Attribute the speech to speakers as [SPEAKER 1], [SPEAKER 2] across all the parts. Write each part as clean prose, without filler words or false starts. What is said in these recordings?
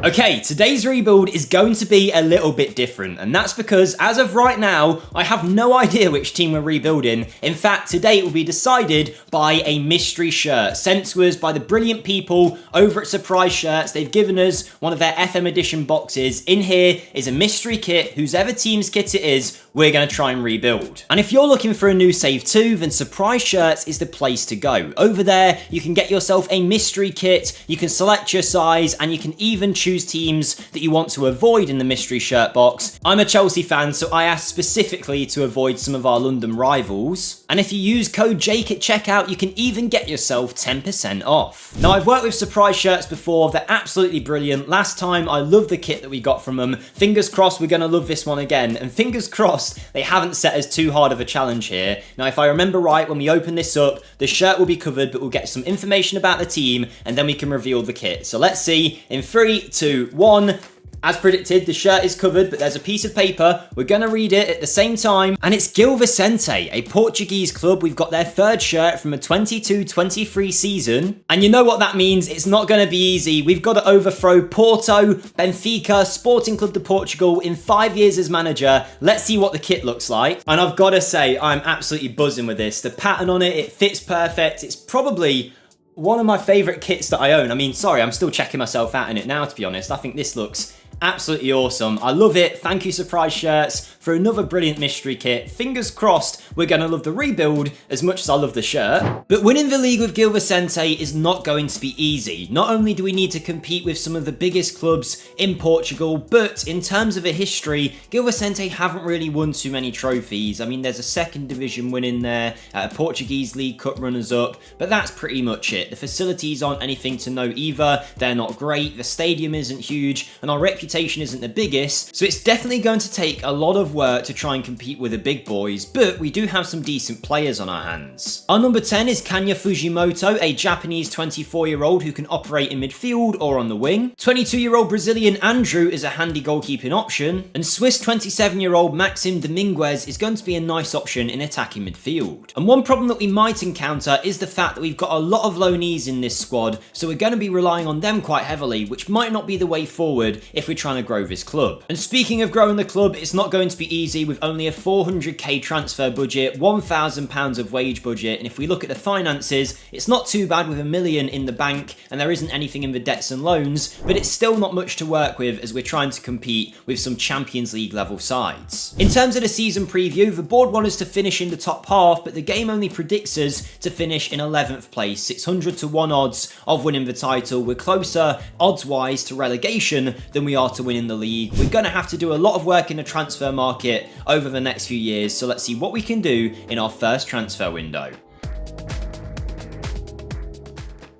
[SPEAKER 1] Okay, today's rebuild is going to be a little bit different, and that's because as of right now, I have no idea which team we're rebuilding. In fact, today it will be decided by a mystery shirt sent to us by the brilliant people over at Surprise Shirts. They've given us one of their FM edition boxes. In here is a mystery kit, whose ever team's kit it is, we're going to try and rebuild. And if you're looking for a new save too, then Surprise Shirts is the place to go. Over there, you can get yourself a mystery kit, you can select your size, and you can even choose teams that you want to avoid in the mystery shirt box. I'm a Chelsea fan, so I asked specifically to avoid some of our London rivals. And if you use code Jake at checkout, you can even get yourself 10% off. Now, I've worked with Surprise Shirts before. They're absolutely brilliant. Last time, I loved the kit that we got from them. Fingers crossed we're going to love this one again. And fingers crossed they haven't set us too hard of a challenge here. Now, if I remember right, when we open this up, the shirt will be covered, but we'll get some information about the team, and then we can reveal the kit. So let's see. In 3, 2, 1. As predicted, the shirt is covered, but there's a piece of paper. We're going to read it at the same time. And it's Gil Vicente, a Portuguese club. We've got their third shirt from a 22-23 season. And you know what that means. It's not going to be easy. We've got to overthrow Porto, Benfica, Sporting Club de Portugal in 5 years as manager. Let's see what the kit looks like. And I've got to say, I'm absolutely buzzing with this. The pattern on it fits perfect. It's probably one of my favourite kits that I own. I mean, sorry, I'm still checking myself out in it now, to be honest. I think this looks absolutely awesome. I love it. Thank you, Surprise Shirts, for another brilliant mystery kit. Fingers crossed we're going to love the rebuild as much as I love the shirt. But winning the league with Gil Vicente is not going to be easy. Not only do we need to compete with some of the biggest clubs in Portugal, but in terms of a history, Gil Vicente haven't really won too many trophies. I mean, there's a second division win in there, Portuguese League Cup runners-up, but that's pretty much it. The facilities aren't anything to note either. They're not great. The stadium isn't huge, and our reputation isn't the biggest, so it's definitely going to take a lot of work to try and compete with the big boys, but we do have some decent players on our hands. Our number 10 is Kanya Fujimoto, a Japanese 24-year-old who can operate in midfield or on the wing. 22-year-old Brazilian Andrew is a handy goalkeeping option, and Swiss 27-year-old Maxim Dominguez is going to be a nice option in attacking midfield. And one problem that we might encounter is the fact that we've got a lot of loanees in this squad, so we're going to be relying on them quite heavily, which might not be the way forward if we're trying to grow this club. And speaking of growing the club, it's not going to be easy with only a 400k transfer budget, £1,000 of wage budget, and if we look at the finances, it's not too bad with £1 million in the bank, and there isn't anything in the debts and loans, but it's still not much to work with as we're trying to compete with some Champions League level sides. In terms of the season preview, the board want us to finish in the top half, but the game only predicts us to finish in 11th place, 600 to 1 odds of winning the title. We're closer odds-wise to relegation than we are to winning the league. We're going to have to do a lot of work in the transfer market over the next few years, so let's see what we can do in our first transfer window.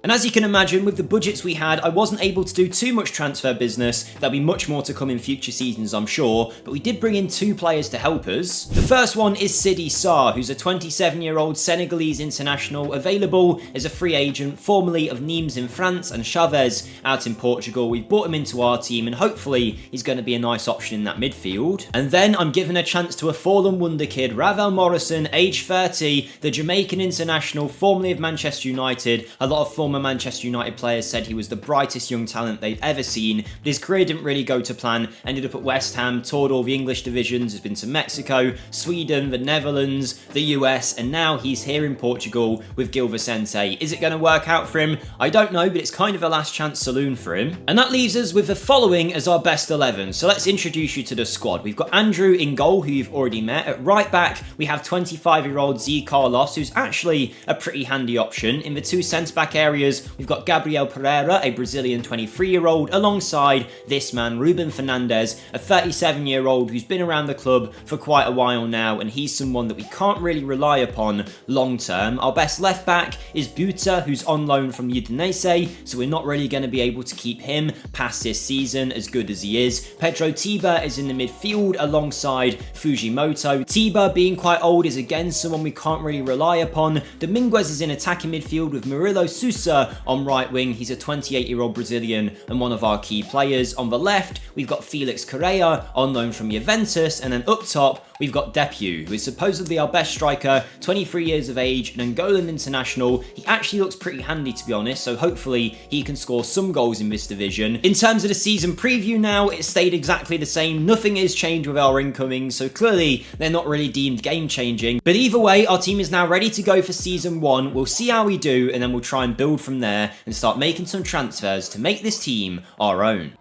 [SPEAKER 1] And as you can imagine, with the budgets we had, I wasn't able to do too much transfer business. There'll be much more to come in future seasons, I'm sure, but we did bring in 2 players to help us. The first one is Sidi Sarr, who's a 27-year-old Senegalese international, available as a free agent, formerly of Nimes in France and Chavez out in Portugal. We've brought him into our team, and hopefully he's going to be a nice option in that midfield. And then I'm given a chance to a fallen wonder kid, Ravel Morrison, age 30, the Jamaican international, formerly of Manchester United. A lot of former Manchester United players said he was the brightest young talent they've ever seen, but his career didn't really go to plan. Ended up at West Ham, toured all the English divisions, has been to Mexico, Sweden, the Netherlands, the US, and now he's here in Portugal with Gil Vicente. Is it going to work out for him? I don't know, but it's kind of a last chance saloon for him. And that leaves us with the following as our best 11. So let's introduce you to the squad. We've got Andrew in goal, who you've already met. At right back, we have 25-year-old Z Carlos, who's actually a pretty handy option. In the 2 centre-back areas, we've got Gabriel Pereira, a Brazilian 23-year-old, alongside this man, Ruben Fernandes, a 37-year-old who's been around the club for quite a while now, and he's someone that we can't really rely upon long-term. Our best left-back is Buta, who's on loan from Udinese, so we're not really going to be able to keep him past this season, as good as he is. Pedro Tiba is in the midfield alongside Fujimoto. Tiba, being quite old, is again someone we can't really rely upon. Dominguez is in attacking midfield with Murilo Sousa on right wing. He's a 28-year-old Brazilian and one of our key players. On the left, we've got Felix Correa on loan from Juventus, and then up top, we've got Depu, who is supposedly our best striker, 23 years of age, an Angolan international. He actually looks pretty handy, to be honest, so hopefully he can score some goals in this division. In terms of the season preview now, it stayed exactly the same. Nothing has changed with our incomings, so clearly they're not really deemed game-changing. But either way, our team is now ready to go for season 1. We'll see how we do, and then we'll try and build from there and start making some transfers to make this team our own.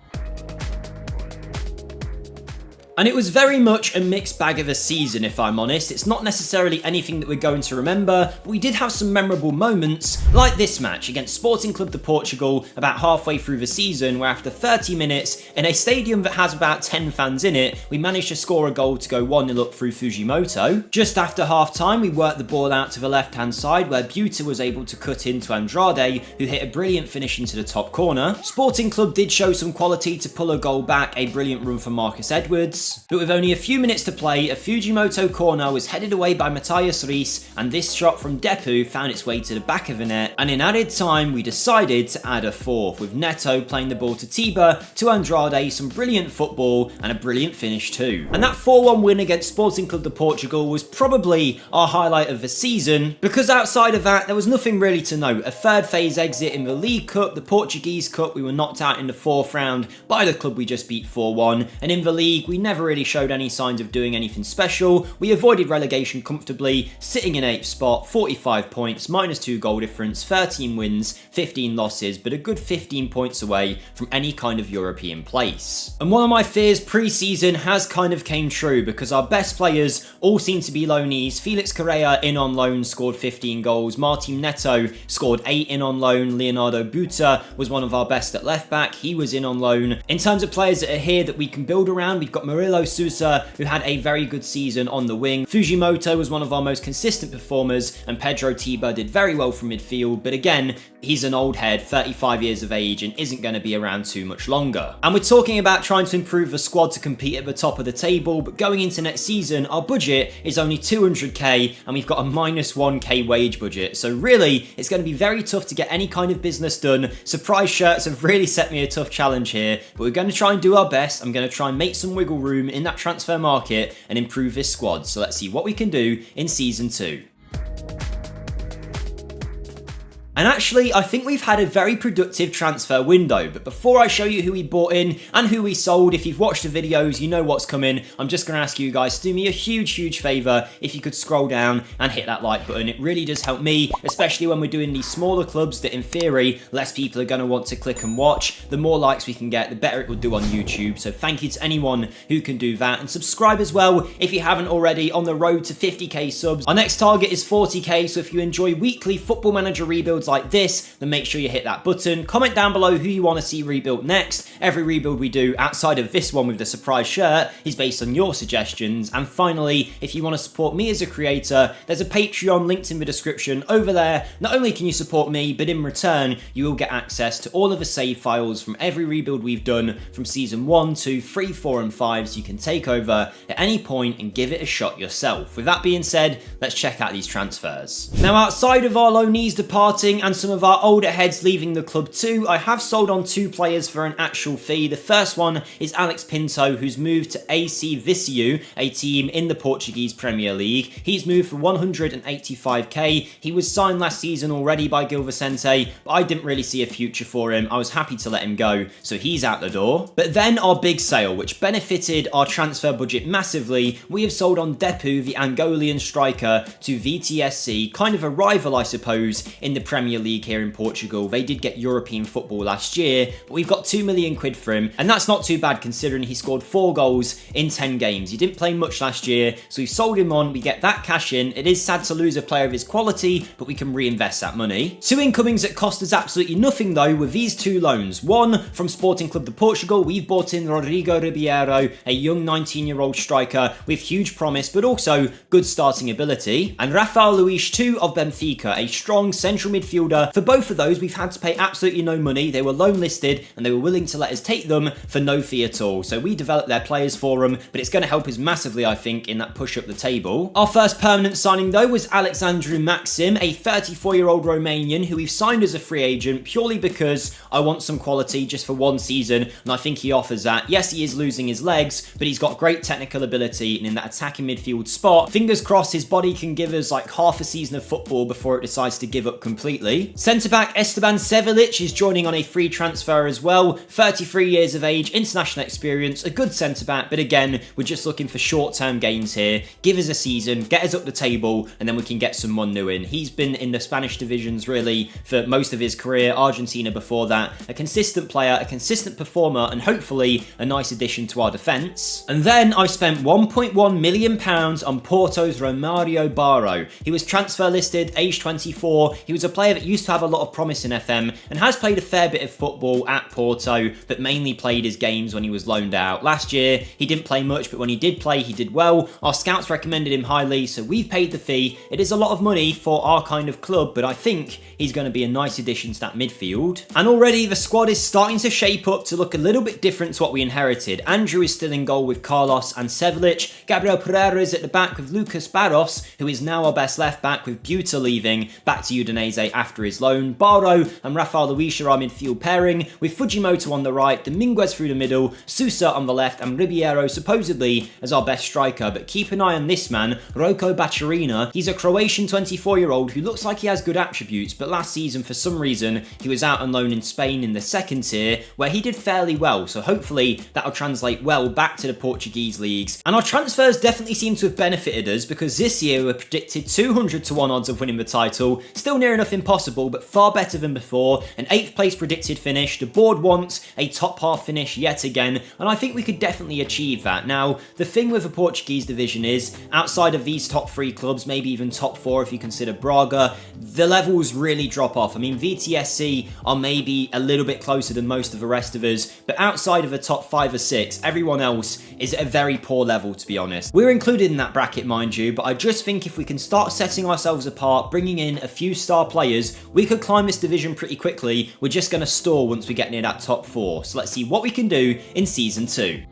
[SPEAKER 1] And it was very much a mixed bag of a season, if I'm honest. It's not necessarily anything that we're going to remember, but we did have some memorable moments, like this match against Sporting Club de Portugal about halfway through the season, where after 30 minutes, in a stadium that has about 10 fans in it, we managed to score a goal to go 1-0 up through Fujimoto. Just after half-time, we worked the ball out to the left-hand side, where Buta was able to cut into Andrade, who hit a brilliant finish into the top corner. Sporting Club did show some quality to pull a goal back, a brilliant run from Marcus Edwards. But with only a few minutes to play, a Fujimoto corner was headed away by Matthias Reis, and this shot from Depu found its way to the back of the net, and in added time we decided to add a fourth, with Neto playing the ball to Tiba, to Andrade, some brilliant football, and a brilliant finish too. And that 4-1 win against Sporting Club de Portugal was probably our highlight of the season, because outside of that there was nothing really to note. A third phase exit in the League Cup, the Portuguese Cup, we were knocked out in the 4th round by the club we just beat 4-1, and in the league we never really showed any signs of doing anything special. We avoided relegation comfortably, sitting in 8th spot, 45 points, -2 goal difference, 13 wins, 15 losses, but a good 15 points away from any kind of European place. And one of my fears pre-season has kind of came true, because our best players all seem to be loanees. Felix Correa in on loan scored 15 goals, Martin Neto scored 8 in on loan, Leonardo Buta was one of our best at left back, he was in on loan. In terms of players that are here that we can build around, we've got Murilo Sousa, who had a very good season on the wing. Fujimoto was one of our most consistent performers, and Pedro Tiba did very well from midfield, but again, he's an old head, 35 years of age, and isn't going to be around too much longer. And we're talking about trying to improve the squad to compete at the top of the table, but going into next season, our budget is only 200k, and we've got a -1k wage budget, so really, it's going to be very tough to get any kind of business done. Surprise shirts have really set me a tough challenge here, but we're going to try and do our best. I'm going to try and make some wiggle room in that transfer market and improve this squad, so let's see what we can do in season 2. And actually, I think we've had a very productive transfer window, but before I show you who we bought in and who we sold, if you've watched the videos, you know what's coming. I'm just going to ask you guys to do me a huge favour if you could scroll down and hit that like button. It really does help me, especially when we're doing these smaller clubs that in theory, less people are going to want to click and watch. The more likes we can get, the better it will do on YouTube, so thank you to anyone who can do that. And subscribe as well if you haven't already, on the road to 50k subs. Our next target is 40k, so if you enjoy weekly Football Manager rebuilds like this, then make sure you hit that button. Comment down below who you want to see rebuilt next. Every rebuild we do outside of this one with the surprise shirt is based on your suggestions. And finally, if you want to support me as a creator, there's a Patreon linked in the description over there. Not only can you support me, but in return you will get access to all of the save files from every rebuild we've done from season 1, 2, 3, 4 and 5, so you can take over at any point and give it a shot yourself. With that being said, let's check out these transfers. Now, outside of our loanees departing and some of our older heads leaving the club too, I have sold on 2 players for an actual fee. The first one is Alex Pinto, who's moved to AC Viseu, a team in the Portuguese Premier League. He's moved for 185k. He was signed last season already by Gil Vicente, but I didn't really see a future for him. I was happy to let him go, so he's out the door. But then our big sale, which benefited our transfer budget massively, we have sold on Depu, the Angolan striker, to VTSC, kind of a rival, I suppose, in the Premier League here in Portugal. They did get European football last year, but we've got 2 million quid for him, and that's not too bad considering he scored 4 goals in 10 games. He didn't play much last year, so we sold him on, we get that cash in. It is sad to lose a player of his quality, but we can reinvest that money. 2 incomings that cost us absolutely nothing though were these 2 loans. One from Sporting Club de Portugal, we've bought in Rodrigo Ribeiro, a young 19-year-old striker with huge promise, but also good starting ability. And Rafael Luis II of Benfica, a strong central midfielder midfielder. For both of those, we've had to pay absolutely no money. They were loan listed and they were willing to let us take them for no fee at all. So we developed their players for them, but it's going to help us massively, I think, in that push up the table. Our first permanent signing though was Alexandru Maxim, a 34-year-old Romanian who we've signed as a free agent purely because I want some quality just for one season, and I think he offers that. Yes, he is losing his legs, but he's got great technical ability, and in that attacking midfield spot, fingers crossed his body can give us like half a season of football before it decides to give up completely. Centre-back Esteban Sevilic is joining on a free transfer as well. 33 years of age, international experience, a good centre-back, but again, we're just looking for short-term gains here. Give us a season, get us up the table, and then we can get someone new in. He's been in the Spanish divisions really for most of his career, Argentina before that. A consistent player, a consistent performer, and hopefully a nice addition to our defence. And then I spent £1.1 million on Porto's Romario Barro. He was transfer listed, age 24. He was a player that used to have a lot of promise in FM and has played a fair bit of football at Porto, but mainly played his games when he was loaned out. Last year, he didn't play much, but when he did play, he did well. Our scouts recommended him highly, so we've paid the fee. It is a lot of money for our kind of club, but I think he's going to be a nice addition to that midfield. And already the squad is starting to shape up to look a little bit different to what we inherited. Andrew is still in goal with Carlos and Sevilic. Gabriel Pereira is at the back with Lucas Barros, who is now our best left back with Buta leaving back to Udinese after his loan. Barro and Rafael Luis are our midfield pairing, with Fujimoto on the right, Dominguez through the middle, Sousa on the left, and Ribeiro supposedly as our best striker. But keep an eye on this man, Roko Bačarina. He's a Croatian 24-year-old who looks like he has good attributes, but last season for some reason he was out on loan in Spain in the second tier, where he did fairly well, so hopefully that'll translate well back to the Portuguese leagues. And our transfers definitely seem to have benefited us, because this year we were predicted 200 to 1 odds of winning the title. Still near enough impossible, but far better than before. An 8th place predicted finish. The board wants a top half finish yet again, and I think we could definitely achieve that. Now, the thing with the Portuguese division is, outside of these top 3 clubs, maybe even top 4 if you consider Braga, the levels really drop off. I mean, VTSC are maybe a little bit closer than most of the rest of us, but outside of the top 5 or 6, everyone else is at a very poor level, to be honest. We're included in that bracket, mind you, but I just think if we can start setting ourselves apart, bringing in a few star players, we could climb this division pretty quickly. We're just going to stall once we get near that top 4. So let's see what we can do in Season 2.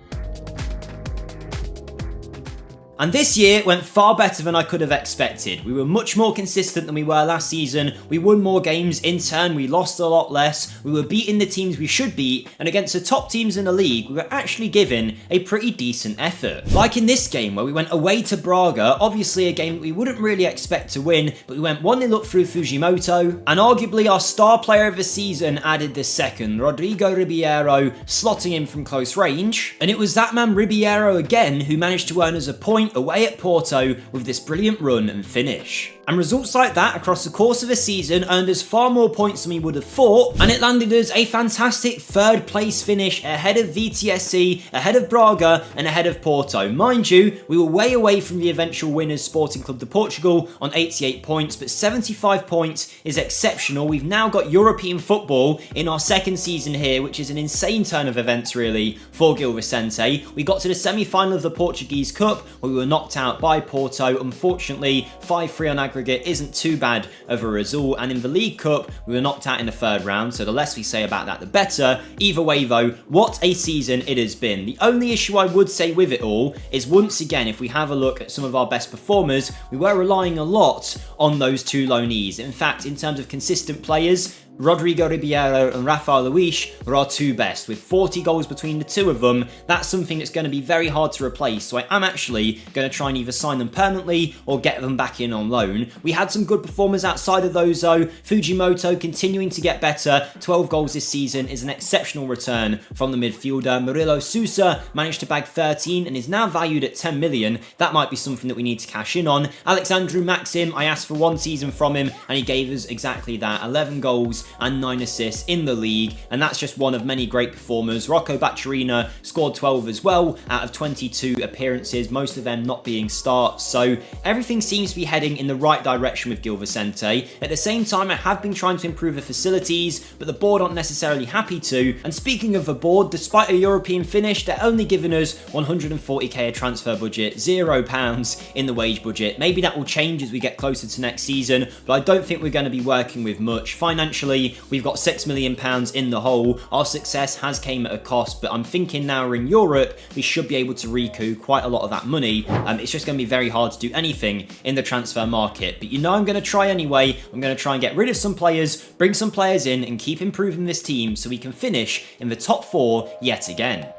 [SPEAKER 1] And this year went far better than I could have expected. We were much more consistent than we were last season. We won more games. In turn, we lost a lot less. We were beating the teams we should beat, and against the top teams in the league, we were actually given a pretty decent effort. Like in this game where we went away to Braga, obviously a game that we wouldn't really expect to win, but we went 1-0 up through Fujimoto, and arguably our star player of the season added the second, Rodrigo Ribeiro, slotting in from close range. And it was that man Ribeiro again who managed to earn us a point away at Porto with this brilliant run and finish. And results like that across the course of a season earned us far more points than we would have thought, and it landed us a fantastic 3rd place finish ahead of VTSC, ahead of Braga, and ahead of Porto. Mind you, we were way away from the eventual winners Sporting Club de Portugal on 88 points, but 75 points is exceptional. We've now got European football in our 2nd season here, which is an insane turn of events really for Gil Vicente. We got to the semi-final of the Portuguese Cup, where we were knocked out by Porto. Unfortunately, 5-3 on aggregate isn't too bad of a result, and in the League Cup we were knocked out in the 3rd round, so the less we say about that the better. Either way though, what a season it has been. The only issue I would say with it all is, once again, if we have a look at some of our best performers, we were relying a lot on those 2 loanees. In fact, in terms of consistent players, Rodrigo Ribeiro and Rafael Luis are our 2 best, with 40 goals between the 2 of them. That's something that's going to be very hard to replace, so I am actually going to try and either sign them permanently or get them back in on loan. We had some good performers outside of those though. Fujimoto continuing to get better. 12 goals this season is an exceptional return from the midfielder. Murilo Sousa managed to bag 13 and is now valued at 10 million. That might be something that we need to cash in on. Alexandru Maxim, I asked for 1 season from him and he gave us exactly that. 11 goals and 9 assists in the league, and that's just one of many great performers. Rocco Bacciarina scored 12 as well out of 22 appearances, most of them not being starts, so everything seems to be heading in the right direction with Gil Vicente. At the same time, I have been trying to improve the facilities, but the board aren't necessarily happy to, and speaking of the board, despite a European finish, they're only giving us 140k a transfer budget, £0 in the wage budget. Maybe that will change as we get closer to next season, but I don't think we're going to be working with much. Financially, we've got £6 million in the hole. Our success has came at a cost, but I'm thinking now we're in Europe, we should be able to recoup quite a lot of that money. It's just going to be very hard to do anything in the transfer market, but you know I'm going to try anyway. I'm going to try and get rid of some players, bring some players in, and keep improving this team so we can finish in the top 4 yet again.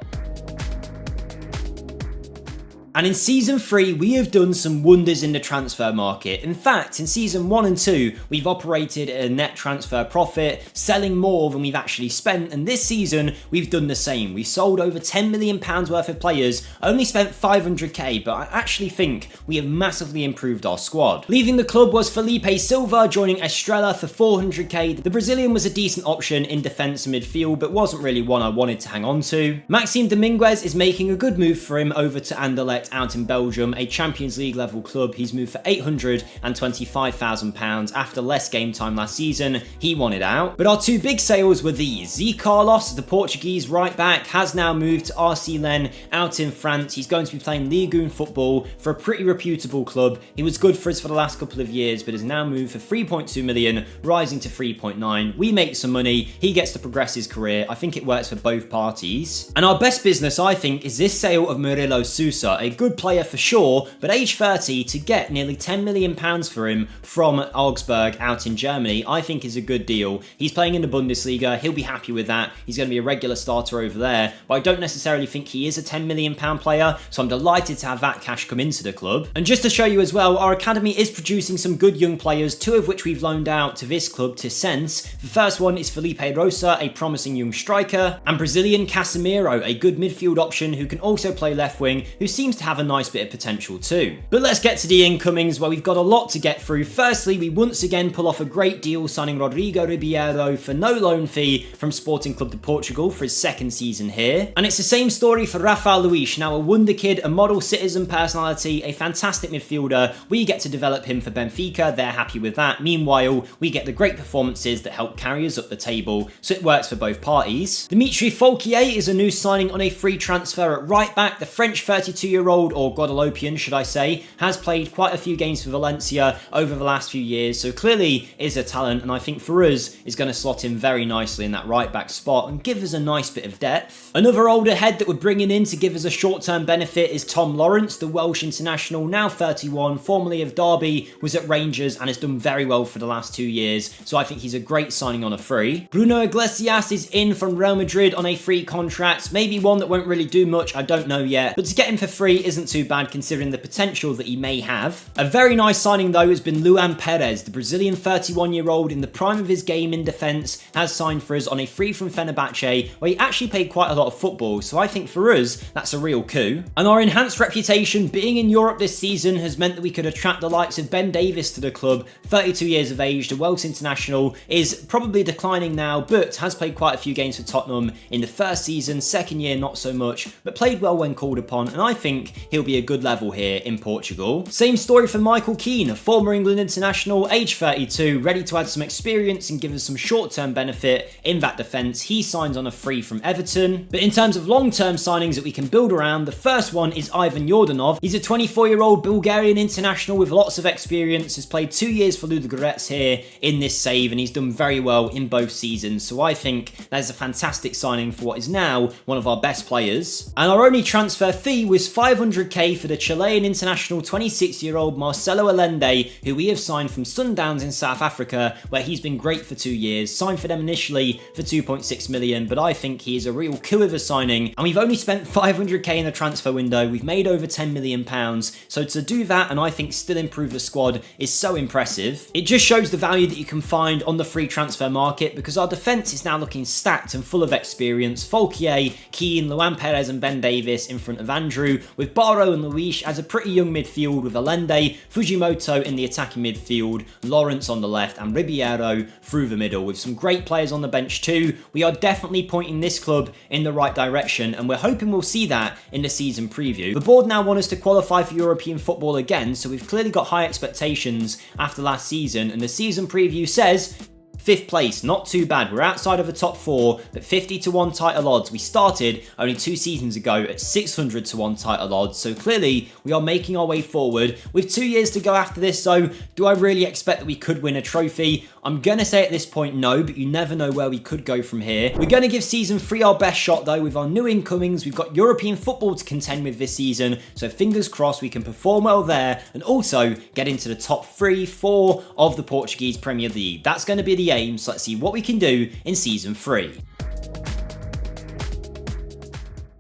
[SPEAKER 1] And in Season 3, we have done some wonders in the transfer market. In fact, in Season 1 and 2, we've operated at a net transfer profit, selling more than we've actually spent, and this season, we've done the same. We sold over £10 million worth of players, only spent 500k, but I actually think we have massively improved our squad. Leaving the club was Felipe Silva, joining Estrela for 400k. The Brazilian was a decent option in defence and midfield, but wasn't really one I wanted to hang on to. Maxime Dominguez is making a good move for him over to Anderlecht out in Belgium, a Champions League level club. He's moved for £825,000 after less game time last season. He wanted out. But our two big sales were these. Z Carlos, the Portuguese right back, has now moved to RC Lens out in France. He's going to be playing Ligue 1 football for a pretty reputable club. He was good for us for the last couple of years, but has now moved for 3.2 million, rising to 3.9. We make some money. He gets to progress his career. I think it works for both parties. And our best business, I think, is this sale of Murilo Sousa, a good player for sure, but age 30, to get nearly £10 million for him from Augsburg out in Germany, I think is a good deal. He's playing in the Bundesliga, he'll be happy with that, he's going to be a regular starter over there, but I don't necessarily think he is a £10 million player, so I'm delighted to have that cash come into the club. And just to show you as well, our academy is producing some good young players, 2 of which we've loaned out to this club, to Sens. The first one is Felipe Rosa, a promising young striker, and Brazilian Casemiro, a good midfield option who can also play left wing, who seems to have a nice bit of potential too. But let's get to the incomings, where we've got a lot to get through. Firstly, we once again pull off a great deal signing Rodrigo Ribeiro for no loan fee from Sporting Club de Portugal for his second season here. And it's the same story for Rafael Luis, now a wonder kid, a model citizen personality, a fantastic midfielder. We get to develop him for Benfica, they're happy with that. Meanwhile, we get the great performances that help carry us up the table, so it works for both parties. Dimitri Folquier is a new signing on a free transfer at right back. The French 32-year-old, or Guadeloupean should I say, has played quite a few games for Valencia over the last few years, so clearly is a talent, and I think for us is going to slot in very nicely in that right back spot and give us a nice bit of depth. Another older head that we're bringing in to give us a short-term benefit is Tom Lawrence, the Welsh international, now 31, formerly of Derby, was at Rangers and has done very well for the last 2 years, so I think he's a great signing on a free. Bruno Iglesias is in from Real Madrid on a free contract, maybe one that won't really do much, I don't know yet, but to get him for free isn't too bad considering the potential that he may have. A very nice signing though has been Luan Perez, the Brazilian 31-year-old in the prime of his game in defence, has signed for us on a free from Fenerbahce, where he actually played quite a lot of football, so I think for us that's a real coup. And our enhanced reputation being in Europe this season has meant that we could attract the likes of Ben Davies to the club. 32 years of age, the Welsh international, is probably declining now, but has played quite a few games for Tottenham in the first season, second year not so much, but played well when called upon, and I think he'll be a good level here in Portugal. Same story for Michael Keane, a former England international, age 32, ready to add some experience and give us some short-term benefit in that defence. He signs on a free from Everton. But in terms of long-term signings that we can build around, the first one is Ivan Yordanov. He's a 24-year-old Bulgarian international with lots of experience, has played 2 years for Ludogorets here in this save, and he's done very well in both seasons, so I think that is a fantastic signing for what is now one of our best players. And our only transfer fee was 500k for the Chilean international 26-year-old Marcelo Allende, who we have signed from Sundowns in South Africa, where he's been great for 2 years, signed for them initially for 2.6 million, but I think he is a real coup of a signing, and we've only spent 500k in the transfer window, we've made over 10 million pounds, so to do that and I think still improve the squad is so impressive. It just shows the value that you can find on the free transfer market, because our defence is now looking stacked and full of experience. Folquier, Keane, Luan Perez and Ben Davies in front of Andrew, with with Barrow and Luis as a pretty young midfield with Allende, Fujimoto in the attacking midfield, Lawrence on the left and Ribeiro through the middle with some great players on the bench too. We are definitely pointing this club in the right direction and we're hoping we'll see that in the season preview. The board now want us to qualify for European football again, so we've clearly got high expectations after last season, and the season preview says 5th place, not too bad. We're outside of the top 4, but 50-1 title odds. We started only 2 seasons ago at 600-1 title odds, so clearly we are making our way forward. With 2 years to go after this, so do I really expect that we could win a trophy? I'm gonna say at this point no, but you never know where we could go from here. We're gonna give season 3 our best shot though with our new incomings. We've got European football to contend with this season, so fingers crossed we can perform well there and also get into the top 3-4 of the Portuguese Premier League. That's gonna be the aim, so let's see what we can do in season 3.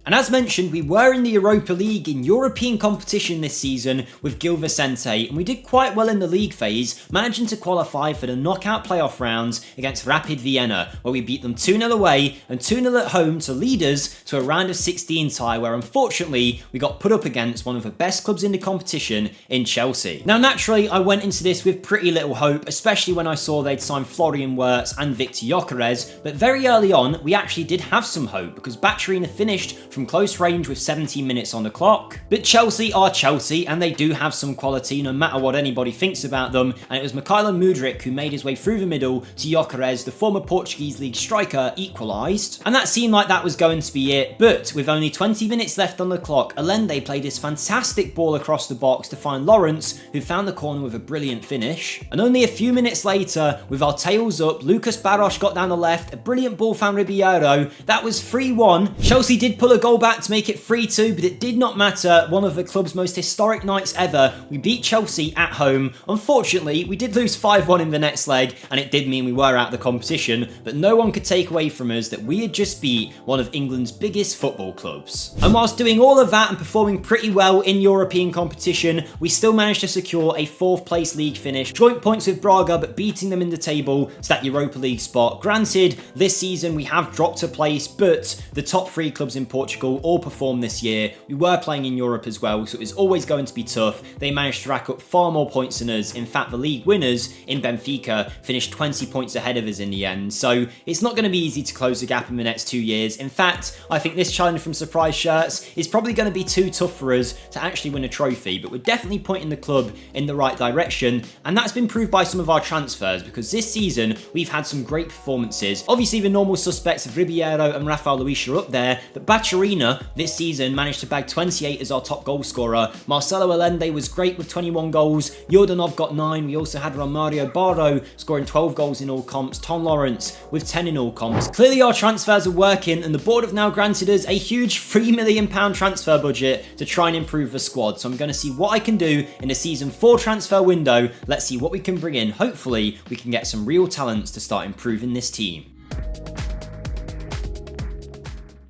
[SPEAKER 1] And as mentioned, we were in the Europa League in European competition this season with Gil Vicente, and we did quite well in the league phase, managing to qualify for the knockout playoff rounds against Rapid Vienna, where we beat them 2-0 away and 2-0 at home to lead us to a round of 16 tie, where unfortunately we got put up against one of the best clubs in the competition in Chelsea. Now naturally, I went into this with pretty little hope, especially when I saw they'd signed Florian Wirtz and Victor Gyökeres, but very early on we actually did have some hope because Baturina finished from close range with 17 minutes on the clock. But Chelsea are Chelsea and they do have some quality no matter what anybody thinks about them, and it was Mykhailo Mudryk who made his way through the middle to Gyökeres, the former Portuguese league striker, equalised. And that seemed like that was going to be it, but with only 20 minutes left on the clock, Allende played this fantastic ball across the box to find Lawrence, who found the corner with a brilliant finish. And only a few minutes later, with our tails up, Lucas Barros got down the left, a brilliant ball found Ribeiro. That was 3-1. Chelsea did pull a goal back to make it 3-2, but it did not matter. One of the club's most historic nights ever. We beat Chelsea at home. Unfortunately, we did lose 5-1 in the next leg, and it did mean we were out of the competition, but no one could take away from us that we had just beat one of England's biggest football clubs. And whilst doing all of that and performing pretty well in European competition, we still managed to secure a 4th place league finish, joint points with Braga, but beating them in the table to that Europa League spot. Granted, this season we have dropped a place, but the top 3 clubs in Portugal all performed this year. We were playing in Europe as well, so it was always going to be tough. They managed to rack up far more points than us. In fact, the league winners in Benfica finished 20 points ahead of us in the end, so it's not going to be easy to close the gap in the next 2 years. In fact, I think this challenge from Surprise Shirts is probably going to be too tough for us to actually win a trophy, but we're definitely pointing the club in the right direction, and that's been proved by some of our transfers, because this season we've had some great performances. Obviously the normal suspects of Ribeiro and Rafael Luis are up there, but Baturina this season managed to bag 28 as our top goal scorer. Marcelo Allende was great with 21 goals. Yordanov got 9. We also had Romario Barro scoring 12 goals in all comps. Tom Lawrence with 10 in all comps. Clearly our transfers are working, and the board have now granted us a huge £3 million transfer budget to try and improve the squad. So I'm going to see what I can do in the season 4 transfer window. Let's see what we can bring in. Hopefully we can get some real talents to start improving this team.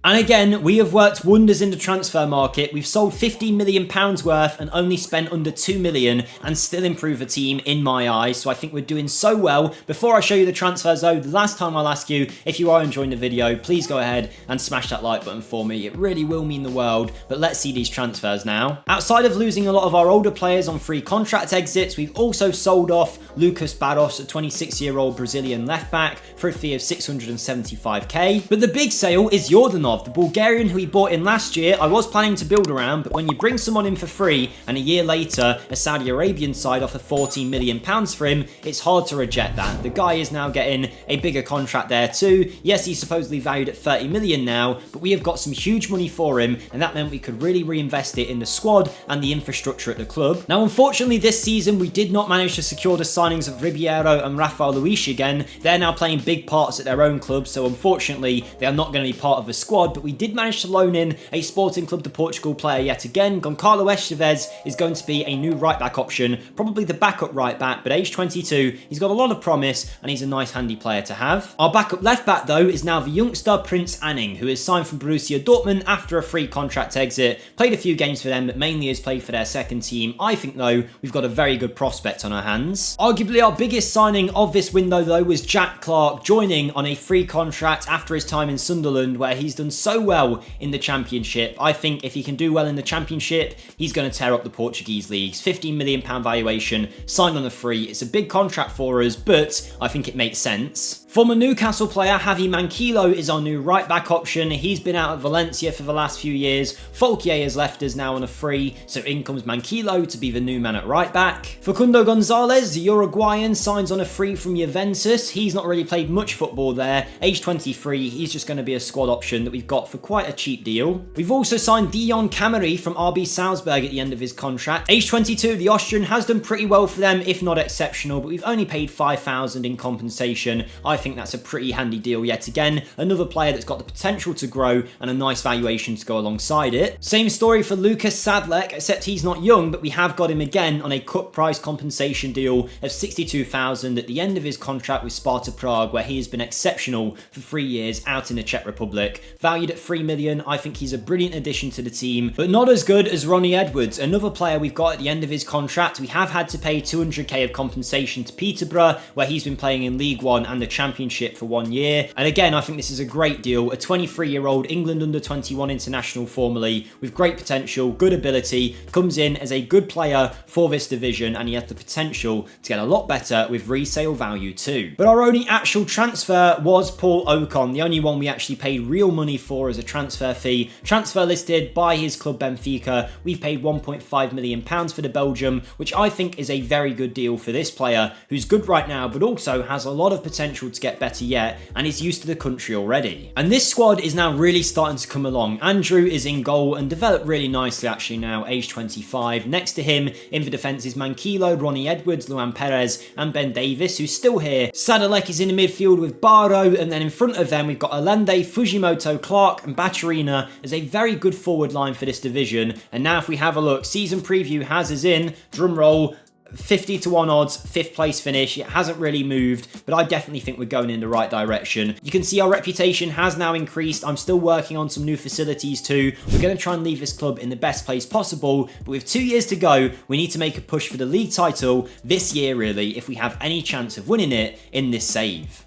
[SPEAKER 1] And again, we have worked wonders in the transfer market. We've sold £15 million worth and only spent under £2 million and still improve the team in my eyes. So I think we're doing so well. Before I show you the transfers though, the last time I'll ask you, if you are enjoying the video, please go ahead and smash that like button for me. It really will mean the world. But let's see these transfers now. Outside of losing a lot of our older players on free contract exits, we've also sold off Lucas Barros, a 26-year-old Brazilian left back, for a fee of 675k. But the big sale is Yordanov, the Bulgarian who we bought in last year. I was planning to build around, but when you bring someone in for free and a year later a Saudi Arabian side offer £14 million for him, it's hard to reject that. The guy is now getting a bigger contract there too. Yes, he's supposedly valued at 30 million now, but we have got some huge money for him, and that meant we could really reinvest it in the squad and the infrastructure at the club. Now unfortunately this season we did not manage to secure the signings of Ribeiro and Rafael Luis again. They're now playing big parts at their own clubs, so unfortunately they are not going to be part of the squad, but we did manage to loan in a Sporting Club de Portugal player yet again. Goncalo Esteves is going to be a new right back option, probably the backup right back, but age 22, he's got a lot of promise and he's a nice handy player to have. Our backup left back though is now the youngster Prince Anning, who is signed from Borussia Dortmund after a free contract exit. Played a few games for them, but mainly has played for their second team. I think though we've got a very good prospect on our hands. Arguably our biggest signing of this window though was Jack Clark, joining on a free contract after his time in Sunderland, where he's done done so well in the Championship. I think if he can do well in the Championship, he's going to tear up the Portuguese leagues. £15 million valuation, signed on a free. It's a big contract for us, but I think it makes sense. Former Newcastle player Javi Manquillo is our new right-back option. He's been out at Valencia for the last few years. Folkier has left us now on a free, so in comes Manquillo to be the new man at right-back. Facundo Gonzalez, the Uruguayan, signs on a free from Juventus. He's not really played much football there. Age 23, he's just going to be a squad option that we've got for quite a cheap deal. We've also signed Dion Cameri from RB Salzburg at the end of his contract. Age 22, the Austrian has done pretty well for them, if not exceptional, but we've only paid $5,000 in compensation. I think that's a pretty handy deal yet again. Another player that's got the potential to grow and a nice valuation to go alongside it. Same story for Lucas Sadlek, except he's not young, but we have got him again on a cut price compensation deal of $62,000 at the end of his contract with Sparta Prague, where he has been exceptional for 3 years out in the Czech Republic. Valued at $3 million, I think he's a brilliant addition to the team, but not as good as Ronnie Edwards, another player we've got at the end of his contract. We have had to pay $200k of compensation to Peterborough, where he's been playing in League One and the Championship for 1 year. And again, I think this is a great deal. A 23-year-old England under-21 international formerly with great potential, good ability, comes in as a good player for this division, and he has the potential to get a lot better with resale value too. But our only actual transfer was Paul Ocon, the only one we actually paid real money for as a transfer fee. Transfer listed by his club Benfica. We've paid £1.5 million for the Belgium, which I think is a very good deal for this player, who's good right now, but also has a lot of potential to get better yet, and is used to the country already. And this squad is now really starting to come along. Andrew is in goal and developed really nicely actually now, age 25. Next to him in the defence is Manquillo, Ronnie Edwards, Luan Perez and Ben Davis, who's still here. Sadalek is in the midfield with Barrow, and then in front of them we've got Allende, Fujimoto, Clark and Baturina as a very good forward line for this division. And now if we have a look, season preview has us in, drum roll, 50-1 odds, 5th place finish. It hasn't really moved, but I definitely think we're going in the right direction. You can see our reputation has now increased. I'm still working on some new facilities too. We're going to try and leave this club in the best place possible, but with 2 years to go, we need to make a push for the league title this year really, if we have any chance of winning it in this save.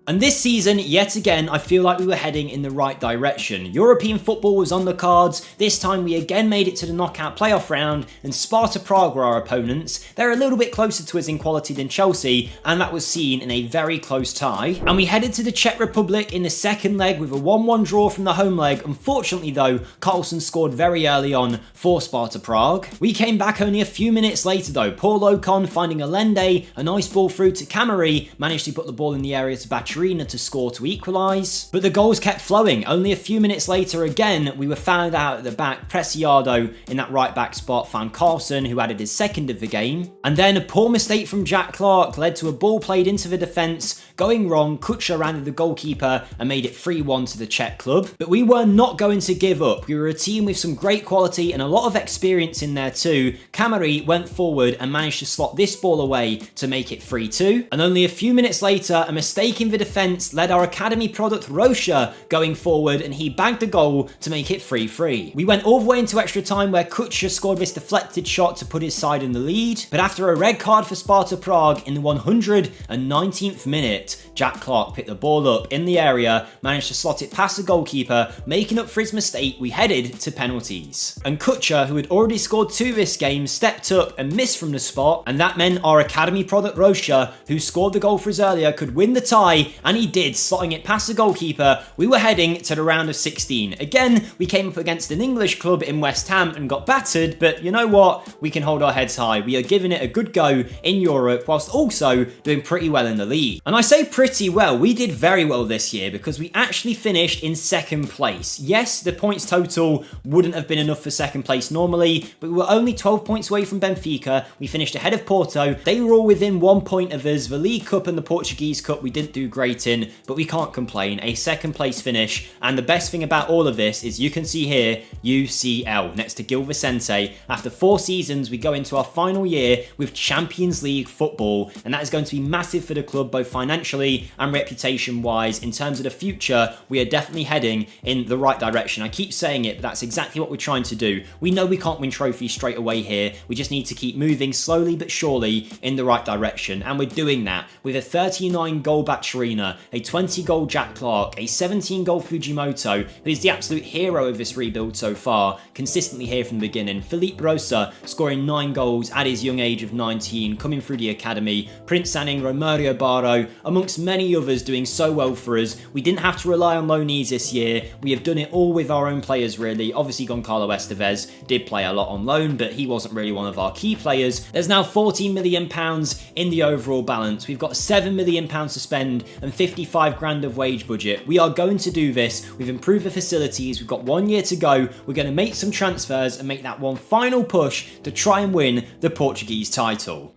[SPEAKER 1] And this season, yet again, I feel like we were heading in the right direction. European football was on the cards. This time we again made it to the knockout playoff round, and Sparta Prague were our opponents. They're a little bit closer to us in quality than Chelsea, and that was seen in a very close tie. And we headed to the Czech Republic in the second leg with a 1-1 draw from the home leg. Unfortunately though, Carlson scored very early on for Sparta Prague. We came back only a few minutes later though. Paul Ocon finding Allende, a nice ball through to Cameri, managed to put the ball in the area to Baturina to score to equalise. But the goals kept flowing. Only a few minutes later again, we were found out at the back. Preciado in that right back spot found Carlson, who added his second of the game. And then a poor mistake from Jack Clark led to a ball played into the defence. Going wrong, Kutscher rounded the goalkeeper and made it 3-1 to the Czech club. But we were not going to give up. We were a team with some great quality and a lot of experience in there too. Cameri went forward and managed to slot this ball away to make it 3-2. And only a few minutes later, a mistake in the defence led our academy product Rocha going forward, and he bagged a goal to make it 3-3. We went all the way into extra time where Kutscher scored this deflected shot to put his side in the lead, but after a red card for Sparta Prague in the 119th minute, Jack Clark picked the ball up in the area, managed to slot it past the goalkeeper, making up for his mistake. We headed to penalties. And Kutscher, who had already scored 2 this game, stepped up and missed from the spot, and that meant our academy product Rocha, who scored the goal for us earlier, could win the tie, and he did, slotting it past the goalkeeper. We were heading to the round of 16. Again, we came up against an English club in West Ham and got battered, but you know what? We can hold our heads high. We are giving it a good go in Europe, whilst also doing pretty well in the league. And I say pretty well, we did very well this year because we actually finished in 2nd place. Yes, the points total wouldn't have been enough for 2nd place normally, but we were only 12 points away from Benfica. We finished ahead of Porto. They were all within 1 point of us. The League Cup and the Portuguese Cup we didn't do great in, but we can't complain. A 2nd place finish, and the best thing about all of this is you can see here UCL next to Gil Vicente. After 4 seasons, we go into our final year with Champions League football, and that is going to be massive for the club both financially and reputation wise. In terms of the future, we are definitely heading in the right direction. I keep saying it, but that's exactly what we're trying to do. We know we can't win trophies straight away here. We just need to keep moving slowly but surely in the right direction, and we're doing that with a 39 goal Baturina Baccarina, a 20-goal Jack Clark, a 17-goal Fujimoto, who is the absolute hero of this rebuild so far, consistently here from the beginning. Felipe Rosa scoring 9 goals at his young age of 19, coming through the academy. Prince Sanning, Romario Barro, amongst many others doing so well for us. We didn't have to rely on loanees this year. We have done it all with our own players, really. Obviously, Goncalo Estevez did play a lot on loan, but he wasn't really one of our key players. There's now £14 million in the overall balance. We've got £7 million to spend and 55 grand of wage budget. We are going to do this. We've improved the facilities. We've got 1 year to go. We're going to make some transfers and make that one final push to try and win the Portuguese title.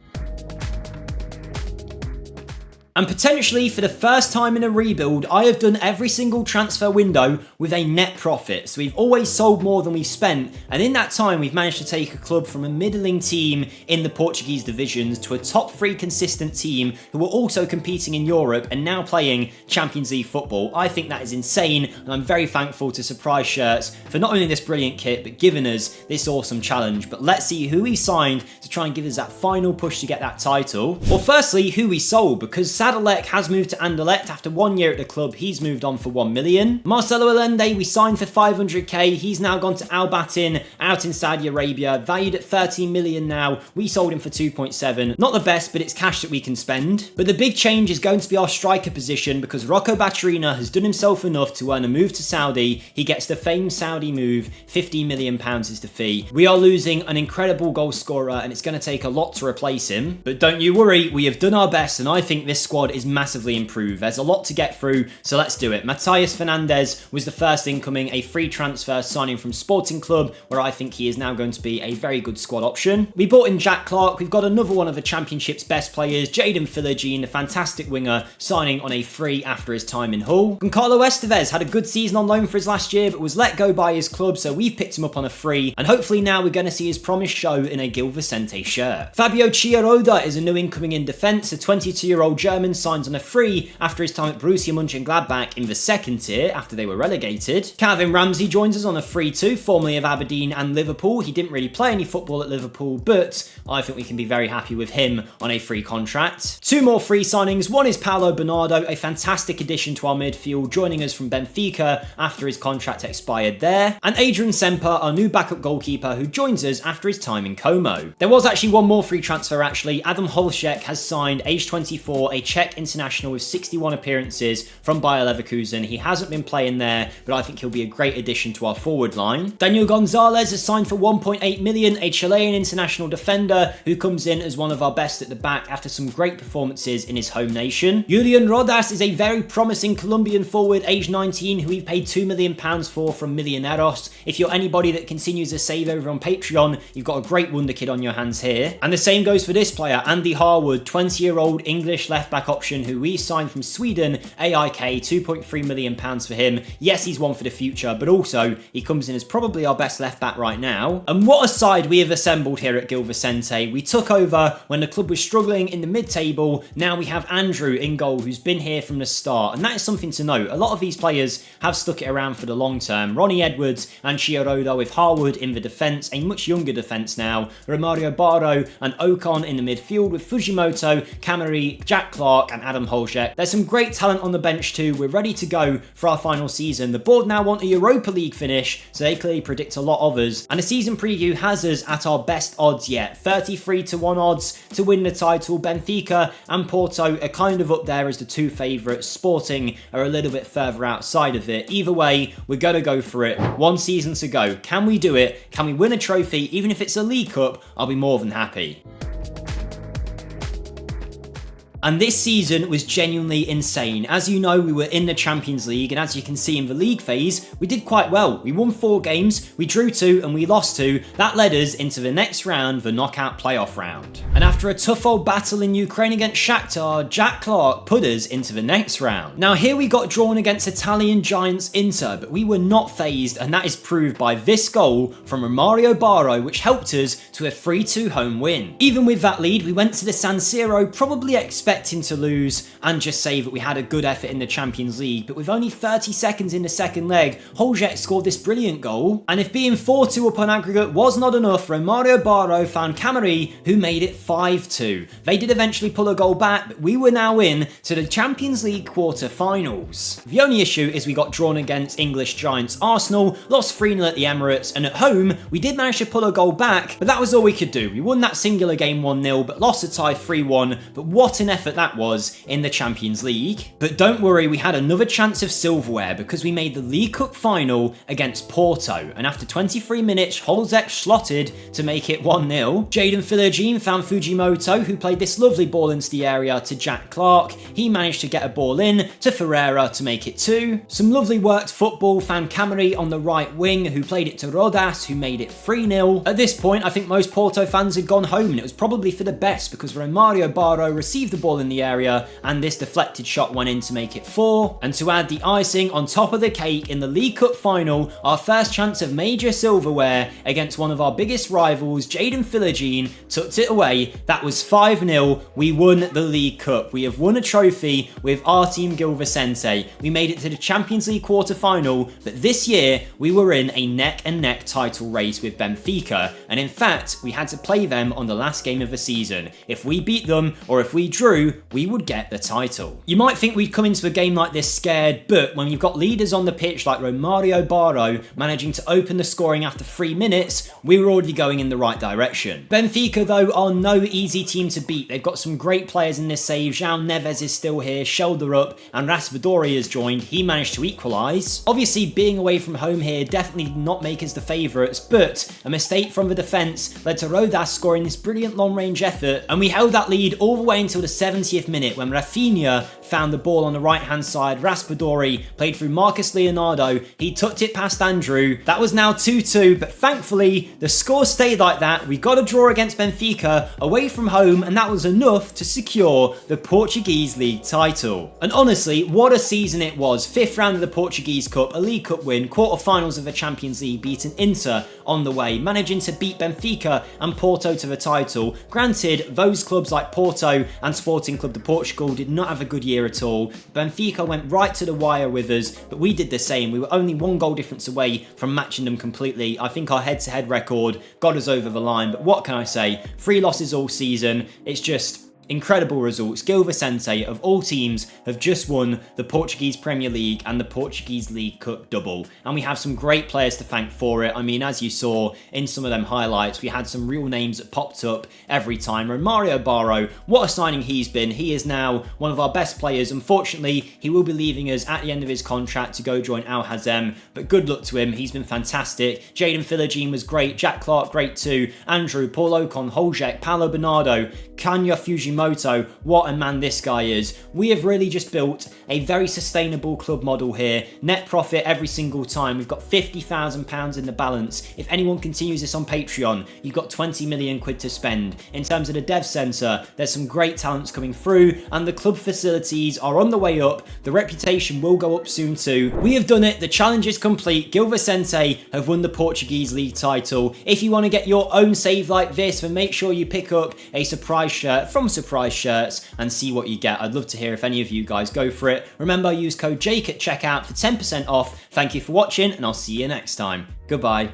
[SPEAKER 1] And potentially for the first time in a rebuild, I have done every single transfer window with a net profit. So we've always sold more than we've spent. And in that time, we've managed to take a club from a middling team in the Portuguese divisions to a top 3 consistent team who are also competing in Europe and now playing Champions League football. I think that is insane. And I'm very thankful to Surprise Shirts for not only this brilliant kit, but giving us this awesome challenge. But let's see who he signed to try and give us that final push to get that title. Well, firstly, who we sold, because Sadalek has moved to Anderlecht after 1 year at the club. He's moved on for 1 million. Marcelo Allende, we signed for 500k. He's now gone to Al Batin out in Saudi Arabia, valued at 13 million now. We sold him for 2.7. Not the best, but it's cash that we can spend. But the big change is going to be our striker position, because Rocco Baccarina has done himself enough to earn a move to Saudi. He gets the famed Saudi move. £15 million is the fee. We are losing an incredible goal scorer, and it's going to take a lot to replace him. But don't you worry, we have done our best, and I think this squad is massively improved. There's a lot to get through, so let's do it. Matias Fernandez was the first incoming, a free transfer signing from Sporting Club, where I think he is now going to be a very good squad option. We bought in Jack Clark. We've got another one of the Championship's best players, Jaden Philogene, the fantastic winger, signing on a free after his time in Hull. Goncalo Estevez had a good season on loan for his last year, but was let go by his club, so we've picked him up on a free, and hopefully now we're going to see his promise show in a Gil Vicente shirt. Fabio Chiaroda is a new incoming in defence. A 22-year-old German signs on a free after his time at Borussia Mönchengladbach in the second tier after they were relegated. Calvin Ramsey joins us on a free too, formerly of Aberdeen and Liverpool. He didn't really play any football at Liverpool, but I think we can be very happy with him on a free contract. 2 more free signings. One is Paulo Bernardo, a fantastic addition to our midfield, joining us from Benfica after his contract expired there. And Adrian Semper, our new backup goalkeeper, who joins us after his time in Como. There was actually one more free transfer actually. Adam Holšek has signed, age 24, a Czech international with 61 appearances from Bayer Leverkusen. He hasn't been playing there, but I think he'll be a great addition to our forward line. Daniel Gonzalez has signed for 1.8 million, a Chilean international defender who comes in as one of our best at the back after some great performances in his home nation. Julian Rodas is a very promising Colombian forward, age 19, who we've paid £2 million for from Millonarios. If you're anybody that continues to save over on Patreon, you've got a great wonder kid on your hands here. And the same goes for this player, Andy Harwood, 20-year-old English left-back option who we signed from Sweden, AIK, £2.3 million for him. Yes, he's one for the future, but also he comes in as probably our best left-back right now. And what a side we have assembled here at Gil Vicente. We took over when the club was struggling in the mid-table. Now we have Andrew in goal, who's been here from the start, and that is something to note. A lot of these players have stuck it around for the long term. Ronnie Edwards and Chiaroda with Harwood in the defence, a much younger defence now. Romario Barro and Ocon in the midfield with Fujimoto, Camari, Jack Clark and Adam Holšek. There's some great talent on the bench too. We're ready to go for our final season. The board now want a Europa League finish, so they clearly predict a lot of us. And the season preview has us at our best odds yet. 33-1 odds to win the title. Benfica and Porto are kind of up there as the 2 favourites. Sporting are a little bit further outside of it. Either way, we're going to go for it. 1 season to go. Can we do it? Can we win a trophy? Even if it's a League Cup, I'll be more than happy. And this season was genuinely insane. As you know, we were in the Champions League, and as you can see in the league phase, we did quite well. We won 4 games, we drew 2, and we lost 2. That led us into the next round, the knockout playoff round. And after a tough old battle in Ukraine against Shakhtar, Jack Clark put us into the next round. Now here we got drawn against Italian giants Inter, but we were not fazed, and that is proved by this goal from Romario Barro, which helped us to a 3-2 home win. Even with that lead, we went to the San Siro probably expecting expecting to lose and just say that we had a good effort in the Champions League, but with only 30 seconds in the second leg, Holzek scored this brilliant goal. And if being 4-2 up on aggregate was not enough, Romario Barro found Camari, who made it 5-2. They did eventually pull a goal back, but we were now in to the Champions League quarter-finals. The only issue is we got drawn against English giants Arsenal, lost 3-0 at the Emirates, and at home, we did manage to pull a goal back, but that was all we could do. We won that singular game 1-0, but lost a tie 3-1, but what an effort that was in the Champions League. But don't worry, we had another chance of silverware because we made the League Cup final against Porto, and after 23 minutes, Holzek slotted to make it 1-0. Jadon Philogene found Fujimoto, who played this lovely ball into the area to Jack Clark. He managed to get a ball in to Ferreira to make it 2. Some lovely worked football found Camari on the right wing, who played it to Rodas, who made it 3-0. At this point, I think most Porto fans had gone home, and it was probably for the best because Romario Barro received the ball in the area, and this deflected shot went in to make it 4. And to add the icing on top of the cake, in the League Cup final, our first chance of major silverware against one of our biggest rivals, Jadon Philogene, tucked it away. That was 5-0. We won the League Cup. We have won a trophy with our team Gil Vicente. We made it to the Champions League quarter-final, but this year we were in a neck-and-neck title race with Benfica, and in fact, we had to play them on the last game of the season. If we beat them, or if we drew, we would get the title. You might think we'd come into a game like this scared, but when you've got leaders on the pitch like Romario Barro managing to open the scoring after 3 minutes, we were already going in the right direction. Benfica, though, are no easy team to beat. They've got some great players in this save. João Neves is still here, Shelder up, and Raspadori has joined. He managed to equalise. Obviously, being away from home here definitely did not make us the favourites, but a mistake from the defence led to Rodas scoring this brilliant long-range effort, and we held that lead all the way until the 70th minute when Rafinha found the ball on the right-hand side. Raspadori played through Marcus Leonardo. He tucked it past Andrew. That was now 2-2, but thankfully, the score stayed like that. We got a draw against Benfica away from home, and that was enough to secure the Portuguese League title. And honestly, what a season it was. 5th round of the Portuguese Cup, a League Cup win, quarter-finals of the Champions League, beating Inter on the way, managing to beat Benfica and Porto to the title. Granted, those clubs like Porto and Sporting Club de Portugal did not have a good year at all. Benfica went right to the wire with us, but we did the same. We were only 1 goal difference away from matching them completely. I think our head-to-head record got us over the line, but what can I say? 3 losses all season. It's just incredible results. Gil Vicente, of all teams, have just won the Portuguese Premier League and the Portuguese League Cup double. And we have some great players to thank for it. I mean, as you saw in some of them highlights, we had some real names that popped up every time. Romario Barro, what a signing he's been. He is now one of our best players. Unfortunately, he will be leaving us at the end of his contract to go join Al Hazem, but good luck to him. He's been fantastic. Jadon Philogene was great. Jack Clark, great too. Andrew, Paul Ocon, Holzek, Paulo Bernardo, Kanya Fujimoto, what a man this guy is. We have really just built a very sustainable club model here. Net profit every single time. We've got £50,000 in the balance. If anyone continues this on Patreon, you've got 20 million quid to spend. In terms of the dev centre, there's some great talents coming through, and the club facilities are on the way up. The reputation will go up soon too. We have done it. The challenge is complete. Gil Vicente have won the Portuguese League title. If you want to get your own save like this, then make sure you pick up a surprise shirt from Surprise Shirts and see what you get. I'd love to hear if any of you guys go for it. Remember, use code Jake at checkout for 10% off. Thank you for watching, and I'll see you next time. Goodbye.